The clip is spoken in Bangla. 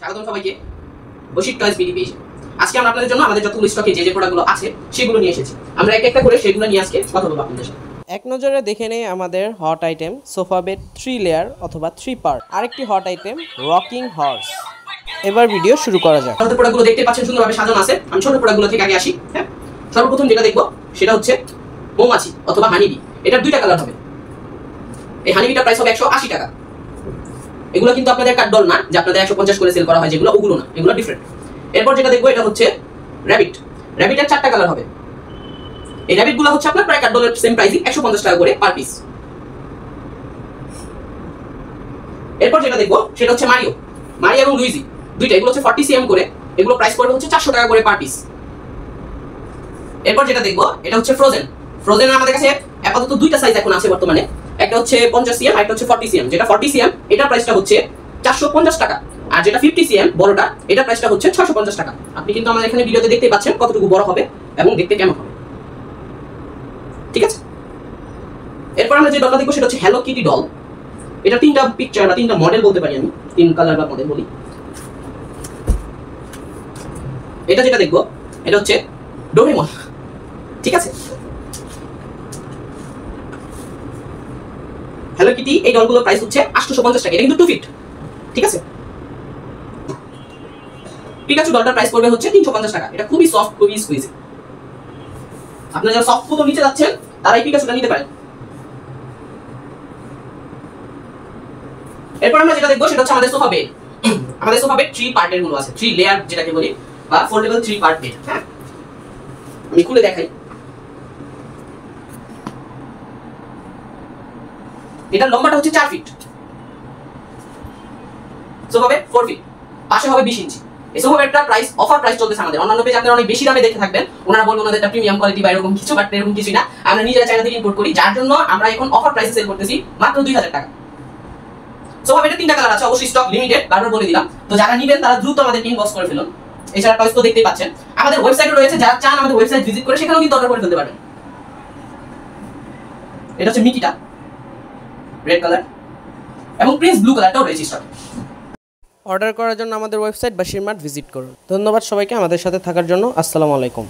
স্বাগতম সবাইকে বশির টয়েস বিডি পেজে। আজকে আমরা আপনাদের জন্য আমাদের যতগুলো স্টকে যে প্রোডাক্টগুলো আছে সেগুলো নিয়ে এসেছি। আমরা এক একটা করে সেগুলো নিয়ে আজকে কথা বলবো আপনাদের সাথে। এক নজরে দেখে নেই আমাদের hot item sofa bed 3 layer অথবা 3 পার্ট। আরেকটি হট আইটেম রকিং হর্স। এবার ভিডিও শুরু করা যাক। আমাদের প্রোডাক্টগুলো দেখতে পাচ্ছেন সুন্দরভাবে সাজানো আছে। আমি ছোট প্রোডাক্টগুলো থেকে আগে আসি। হ্যাঁ, সর্বপ্রথম যেটা দেখবো সেটা হচ্ছে মৌমাছি অথবা হানিবি। এটার দুইটা কালার হবে। এই হানিবিটার প্রাইস হবে 180 টাকা। এগুলো কিন্তু আপনাদের কাঠডল না, যে আপনাদের 150 করে সেল করা হয় যেগুলো, ওগুলো না, এগুলো ডিফারেন্ট। এরপর যেটা দেখবো এটা হচ্ছে র‍্যাবিট। র‍্যাবিটের 4টা কালার হবে। এই র‍্যাবিটগুলো হচ্ছে আপনার প্রায় কাঠডলের সেম প্রাইসিং, 150 টাকা করে পার পিস। এরপর যেটা দেখবো সেটা হচ্ছে মারিও। মারিও এবং লুইজি দুইটা, এগুলো হচ্ছে 40 সিএম করে, এগুলো প্রাইস পড়বে হচ্ছে 400 টাকা করে পার পিস। এরপর যেটা দেখবো এটা হচ্ছে ফ্রোজেন। ফ্রোজেনের আমাদের কাছে আপাতত দুইটা সাইজ এখন আছে বর্তমানে, একটা হচ্ছে 50 সিএম, একটা হচ্ছে 40 সিএম। যেটা 40 সিএম এটার প্রাইসটা হচ্ছে 450 টাকা, আর যেটা 50 সিএম বড়টা এটার প্রাইসটা হচ্ছে 650 টাকা। আপনি কিন্তু আমাদের এখানে ভিডিওতে দেখতে পাচ্ছেন কতটুকু বড় হবে এবং দেখতে কেমন হবে, ঠিক আছে। এরপর আমরা যে ডলটা দেখবো সেটা হচ্ছে হ্যালো কিটি ডল। এটা 3টা পিকচার বা 3টা মডেল বলতে পারি আমি, 3 কালার বা মডেল বলি। এটা যেটা দেখবো এটা হচ্ছে ডোরেমন, ঠিক আছে। হ্যালো কিটি এই ডলগুলোর প্রাইস হচ্ছে 850 টাকা। এটা কিন্তু 2 ফিট, ঠিক আছে। পিকাচু ডলটার প্রাইস পড়বে হচ্ছে 350 টাকা। এটা খুবই সফট, খুবই স্কুইজি। আপনারা যারা সফট ফটো নিচে যাচ্ছেন তারা এই পিকাচুটা নিতে পারেন। এরপর আমরা যেটা দেখবো সেটা হচ্ছে আমাদের সোফা বেড। আমাদের সোফা বেড 3 পার্টের গুলো আছে, 3 লেয়ার যেটাকে বলি, বা ফোল্ডেবল 3 পার্ট বেড। হ্যাঁ, আমি খুলে দেখাই। এটার লম্বাটা হচ্ছে 4 ফিট, সোফা বেড 4 ফিট, পাশে হবে 20 ইঞ্চি। এই সোফা বেডটার প্রাইস অফার প্রাইস চলতেছে আমাদের। অন্যান্য পেজে আপনারা অনেক বেশি দামে দেখে থাকবেন, ওনারা বলবেন ওনাদেরটা প্রিমিয়াম কোয়ালিটি বা এরকম কিছু, বাট এরকম কিছুই না। আমরা নিজেরা চায়না থেকে ইম্পোর্ট করি, যার জন্য আমরা এখন অফার প্রাইসে সেল করতেছি মাত্র 2000 টাকা। সোফা বেডের 3টা কালার আছে, অবশ্যই স্টক লিমিটেড, বারবার বলে দিলাম। তো যারা নেবেন তারা দ্রুত আমাদের ইনবক্স করে ফেলুন। এছাড়া টয়েস তো দেখতেই পাচ্ছেন, আমাদের ওয়েবসাইটে রয়েছে, যারা চান আমাদের ওয়েবসাইট ভিজিট করে সেখানেও কিন্তু অর্ডার করে ফেলতে পারবেন। এটা হচ্ছে মিকিটা রেড কালার এবং প্রিন্স ব্লু কালারটাও রয়েছে স্টকে। অর্ডার করার জন্য আমাদের ওয়েবসাইট বাশির মার্ট ভিজিট করুন। ধন্যবাদ সবাইকে আমাদের সাথে থাকার জন্য। আসসালামু আলাইকুম।